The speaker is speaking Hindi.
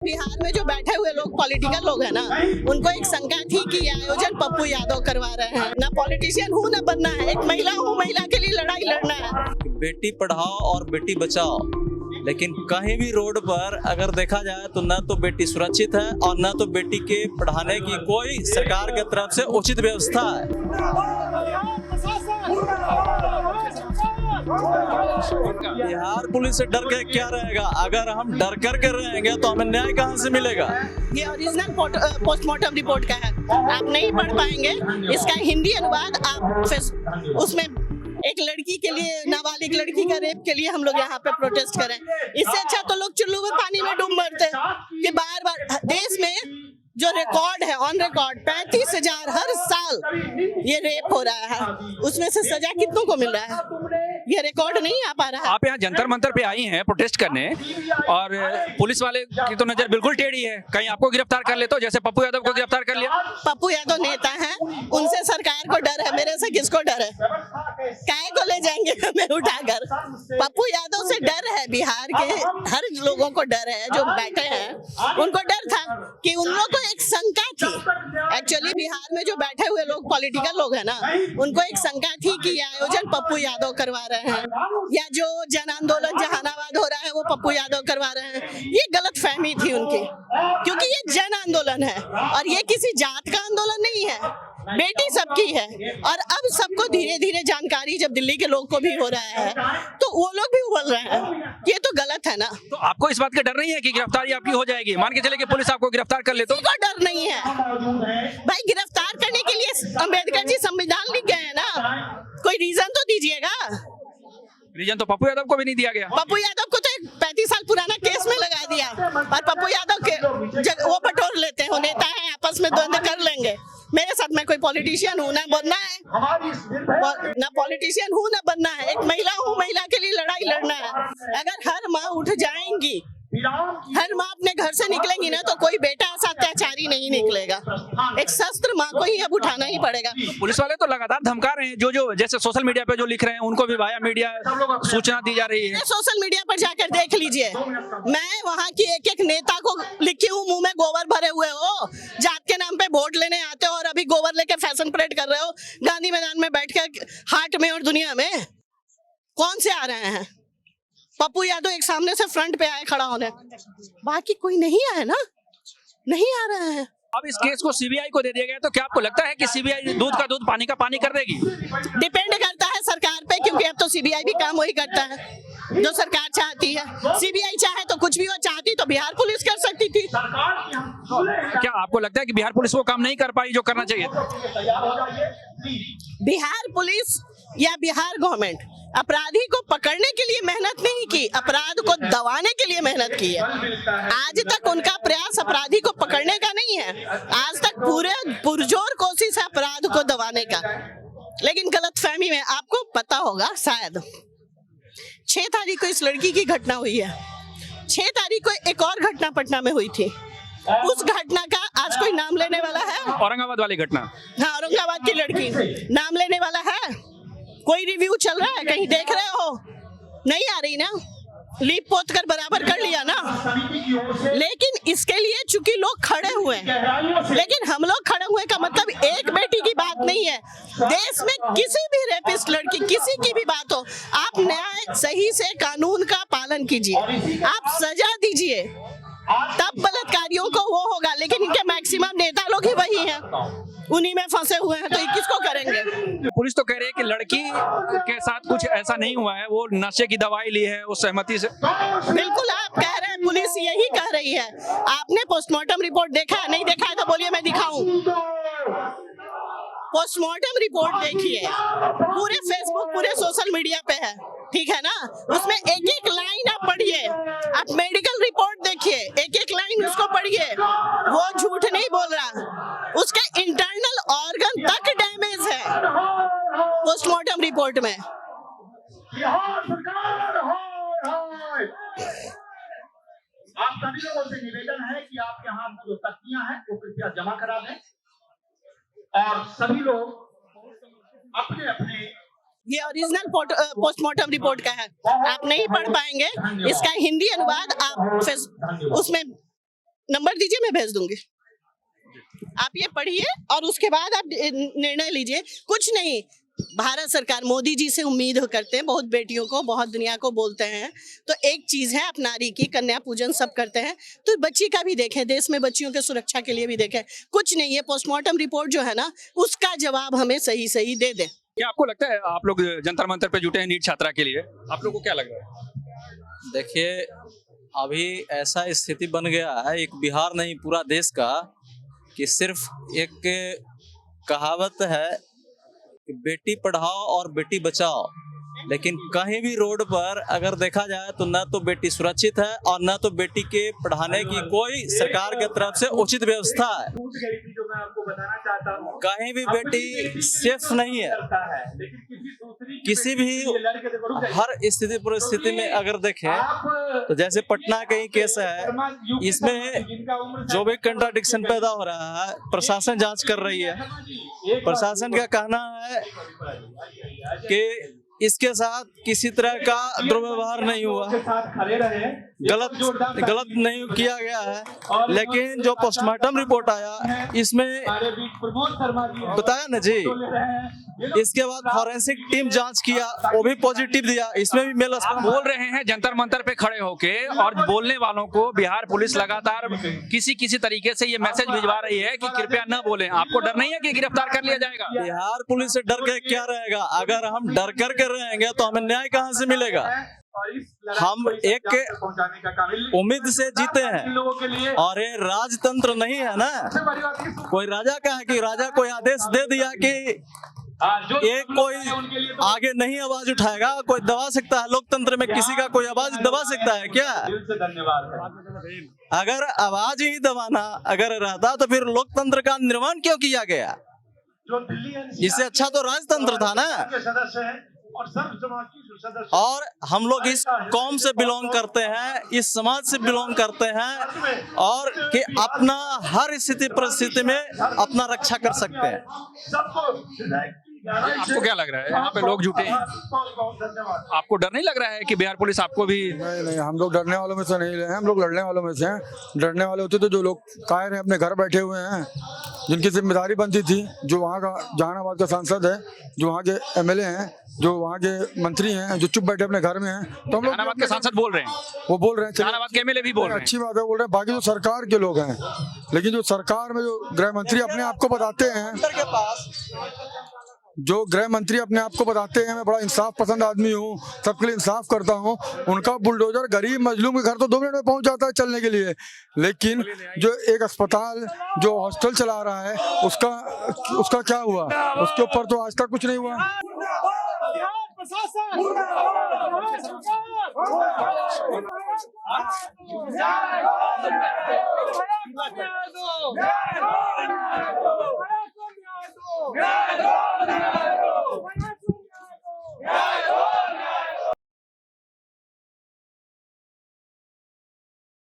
बिहार में जो बैठे हुए लोग पॉलिटिकल लोग हैं ना, उनको एक शंका थी कि ये आयोजन पप्पू यादव करवा रहे हैं। ना पॉलिटिशियन हूँ ना बनना है, एक महिला हूँ, महिला के लिए लड़ाई लड़ना है। बेटी पढ़ाओ और बेटी बचाओ, लेकिन कहीं भी रोड पर अगर देखा जाए तो न तो बेटी सुरक्षित है और न तो बेटी के पढ़ाने की कोई सरकार की तरफ से उचित व्यवस्था है। बिहार पुलिस से डर के क्या रहेगा? अगर हम डर कर के रहेंगे तो हमें न्याय कहाँ से मिलेगा? ये ओरिजिनल पोस्टमार्टम रिपोर्ट का है, आप नहीं पढ़ पाएंगे। इसका हिंदी अनुवाद आप उसमें एक लड़की के लिए, नाबालिग लड़की का रेप के लिए हम लोग यहाँ पे प्रोटेस्ट करें। इससे अच्छा तो लोग चुल्लू में पानी में डूब मरते कि बार बार देश में जो रिकॉर्ड है ऑन रिकॉर्ड 35,000 हर साल ये रेप हो रहा है, उसमें से सजा कितनों को मिल रहा है? ये रिकॉर्ड नहीं आ पा रहा है। आप यहाँ जंतर मंतर पे आई हैं प्रोटेस्ट करने और पुलिस वाले की तो नजर बिल्कुल टेढ़ी है, कहीं आपको गिरफ्तार कर ले तो, जैसे पप्पू यादव को गिरफ्तार कर लिया। पप्पू यादव नेता हैं, उनसे सरकार को डर है, मेरे से किसको डर है? काय को ले जाएंगे हमें उठाकर? पप्पू यादव से डर है, बिहार के हर लोगों को डर है जो बैठे हैं, उनको डर था कि उन लोगों को एक शंका थी। एक्चुअली बिहार में जो बैठे हुए लोग पॉलिटिकल लोग हैं ना, उनको एक शंका थी कि ये आयोजन पप्पू यादव करवा रहे हैं, या जो जन आंदोलन जहानाबाद हो रहा है वो पप्पू यादव करवा रहे हैं। ये गलत फहमी थी उनकी, क्योंकि ये जन आंदोलन है और ये किसी जात का आंदोलन नहीं है, बेटी सबकी है। और अब सबको धीरे धीरे जानकारी जब दिल्ली के लोग को भी हो रहा है तो वो लोग भी बोल रहे हैं, ये तो गलत है ना। तो आपको इस बात का डर नहीं है कि गिरफ्तारी आपकी हो जाएगी? मान के चले कि पुलिस आपको गिरफ्तार कर ले तो? किसी को डर नहीं है भाई, गिरफ्तार करने के लिए अम्बेडकर जी संविधान लिख गए हैं ना, कोई रीजन तो दीजिएगा। रीजन तो पप्पू यादव को भी नहीं दिया गया। पप्पू यादव को तो 35 साल पुराना केस में लगा दिया, और पप्पू यादव के वो बटोर लेते हैं, नेता है, आपस में द्वंद्व कर लेंगे। मेरे साथ मैं कोई पॉलिटिशियन हूँ ना बनना है, ना पॉलिटिशियन हूँ ना बनना है, एक महिला हूँ, महिला के लिए लड़ाई लड़ना है। अगर हर माँ उठ जाएंगी, हर माँ अपने घर से निकलेंगी ना, तो कोई बेटा ऐसा अत्याचारी नहीं निकलेगा। एक शस्त्र माँ को ही अब उठाना ही पड़ेगा। पुलिस वाले तो लगातार धमका रहे हैं, जो जैसे सोशल मीडिया पे जो लिख रहे हैं उनको भी वाया मीडिया सूचना दी जा रही है। सोशल मीडिया पर जाकर देख लीजिए, मैं वहाँ की एक एक नेता को लिखी हूँ, मुंह में गोबर भरे हुए हो, जात के नाम पे वोट लेने आते हो और अभी गोबर लेके फैशन परेड कर रहे हो गांधी मैदान में बैठ कर, हाट में और दुनिया में। कौन से आ रहे हैं? पप्पू यादव एक सामने से फ्रंट पे आए खड़ा होने, बाकी कोई नहीं आया ना, नहीं आ रहे हैं। अब इस केस को सीबीआई को दे दिया गया, तो क्या आपको लगता है कि सीबीआई दूध का दूध पानी का पानी कर देगी? डिपेंड करता है सरकार पे, क्योंकि अब तो सीबीआई भी काम वही करता है जो सरकार चाहती है। सीबीआई चाहे तो कुछ भी, वो चाहती तो बिहार पुलिस कर सकती थी। क्या आपको लगता है कि बिहार पुलिस वो काम नहीं कर पाई जो करना चाहिए? बिहार पुलिस या बिहार गवर्नमेंट अपराधी को पकड़ने के लिए मेहनत नहीं की, अपराध को दबाने के लिए मेहनत की है। आज तक उनका प्रयास अपराधी को पकड़ने का नहीं है, आज तक पूरे पुरजोर कोशिश है अपराध को दबाने का। लेकिन गलतफहमी में, आपको पता होगा शायद 6 तारीख को इस लड़की की घटना हुई है, 6 तारीख को एक और घटना पटना में हुई थी। उस घटना का आज कोई नाम लेने वाला है? औरंगाबाद वाली घटना। हाँ, औरंगाबाद की लड़की, नाम लेने वाला है? कोई रिव्यू चल रहा है? कहीं देख रहे हो? नहीं आ रही ना, लीप पोत कर बराबर कर लिया ना। लेकिन इसके लिए चूंकि लोग खड़े हुए हैं, लेकिन हम लोग खड़े हुए का मतलब एक बेटी की बात नहीं है। देश में किसी भी रेपिस्ट लड़की, किसी की भी बात हो, आप न्याय सही से कानून का पालन कीजिए, आप सजा दीजिए, तब बलात्कारियों को वो होगा। लेकिन इनके मैक्सिमम नेता लोग ही वही हैं, उन्हीं में फंसे हुए हैं, तो ये किसको करेंगे? पुलिस तो कह रही है कि लड़की के साथ कुछ ऐसा नहीं हुआ है, वो नशे की दवाई ली है उस सहमति से। बिल्कुल आप कह रहे हैं, पुलिस यही कह रही है। आपने पोस्टमार्टम रिपोर्ट देखा है? नहीं देखा है तो बोलिए, मैं दिखाऊं। पोस्टमार्टम रिपोर्ट देखिए, पूरे फेसबुक, पूरे सोशल मीडिया पे है, ठीक है ना? उसमें एक एक लाइन आप पढ़िए, आप मेडिकल रिपोर्ट देखिए, एक एक लाइन उसको पढ़िए, वो झूठ नहीं बोल रहा, उसके इंटरनल ऑर्गन तक डैमेज है पोस्टमार्टम रिपोर्ट में। आप सभी लोगों से निवेदन है कि आपके हाथ में जो तख्तियां हैं वो कृपया जमा करा दें, और सभी लोग अपने अपने, ये ओरिजिनल पोस्टमार्टम रिपोर्ट का है, आप नहीं पढ़ पाएंगे। इसका हिंदी अनुवाद आप उसमें नंबर दीजिए, मैं भेज दूंगी। आप ये पढ़िए और उसके बाद आप निर्णय लीजिए। कुछ नहीं, भारत सरकार मोदी जी से उम्मीद करते हैं, बहुत बेटियों को, बहुत दुनिया को बोलते हैं। तो एक चीज है, आप नारी की कन्या पूजन सब करते हैं, तो बच्ची का भी देखें, देश में बच्चियों के सुरक्षा के लिए भी देखें। कुछ नहीं है, पोस्टमार्टम रिपोर्ट जो है ना, उसका जवाब हमें सही सही दे दें। क्या आपको लगता है, आप लोग जंतर मंतर पे जुटे हैं नीट छात्रा के लिए, आप लोग को क्या लग रहा है? देखिए, अभी ऐसा स्थिति बन गया है, एक बिहार नहीं पूरा देश का, कि सिर्फ एक कहावत है कि बेटी पढ़ाओ और बेटी बचाओ, लेकिन कहीं भी रोड पर अगर देखा जाए तो ना तो बेटी सुरक्षित है और ना तो बेटी के पढ़ाने की कोई सरकार की तरफ से उचित व्यवस्था है। टूट गई थी, जो मैं आपको बताना चाहता हूँ। कहीं भी बेटी सेफ नहीं है। लेकिन किसी भी हर स्थिति परिस्थिति में अगर देखें तो जैसे पटना का ही केस है, इसमें जो भी कंट्राडिक्शन पैदा हो रहा है, प्रशासन जांच कर रही है। प्रशासन का कहना है कि इसके साथ किसी तरह का दुर्व्यवहार नहीं हुआ, गलत नहीं किया गया है, लेकिन जो पोस्टमार्टम रिपोर्ट आया इसमें बताया ना जी, इसके बाद फॉरेंसिक टीम जांच किया, वो भी पॉजिटिव दिया, इसमें भी मेल आप बोल रहे हैं जंतर मंतर पे खड़े होके, और बोलने वालों को बिहार पुलिस लगातार किसी तरीके से ये मैसेज भिजवा रही है कि कृपया न बोलें। आपको डर नहीं है कि गिरफ्तार कर लिया जाएगा? बिहार पुलिस से डर के क्या रहेगा? अगर हम डर करके रहेंगे तो हमें न्याय कहां से मिलेगा? हम एक उम्मीद से जीते हैं और ये राजतंत्र नहीं है ना। कोई राजा का है कि राजा कोई आदेश दे दिया कि एक कोई आगे नहीं आवाज उठाएगा, कोई दबा सकता है? लोकतंत्र में किसी का कोई आवाज दबा सकता है क्या? अगर आवाज ही दबाना अगर रहता तो फिर लोकतंत्र का निर्माण क्यों किया गया? इससे अच्छा तो राजतंत्र था ना। और हम लोग इस कौम से बिलोंग करते हैं, इस समाज से बिलोंग करते हैं, और कि अपना हर स्थिति परिस्थिति में अपना रक्षा कर सकते हैं। आपको क्या लग रहा है, यहाँ पे लोग जुटे हैं, आपको डर नहीं लग रहा है कि बिहार पुलिस आपको भी? नहीं, हम लोग डरने वालों में से नहीं रहे हैं, हम लोग लड़ने वालों में से हैं। डरने वाले होते तो जो लोग कायर हैं, अपने घर बैठे हुए हैं, जिनकी जिम्मेदारी बनती थी, जो वहाँ का जहानाबाद का सांसद है, जो वहाँ के एमएलए हैं, जो वहाँ के मंत्री हैं, जो चुप बैठे अपने घर में हैं, तो हम लोग जहानाबाद के सांसद बोल रहे हैं, वो बोल रहे हैं, जहानाबाद के एमएलए भी बोल रहे हैं, अच्छी बात है, बोल रहे हैं। बाकी जो सरकार के लोग हैं, लेकिन जो सरकार में जो गृह मंत्री अपने आप को बताते हैं, जो गृह मंत्री अपने आप को बताते हैं मैं बड़ा इंसाफ पसंद आदमी हूँ, सबके लिए इंसाफ करता हूँ, उनका बुलडोजर गरीब मजलूम के घर तो 2 मिनट में पहुंच जाता है चलने के लिए, लेकिन जो एक अस्पताल जो हॉस्टल चला रहा है उसका क्या हुआ? उसके ऊपर तो आज तक कुछ नहीं हुआ।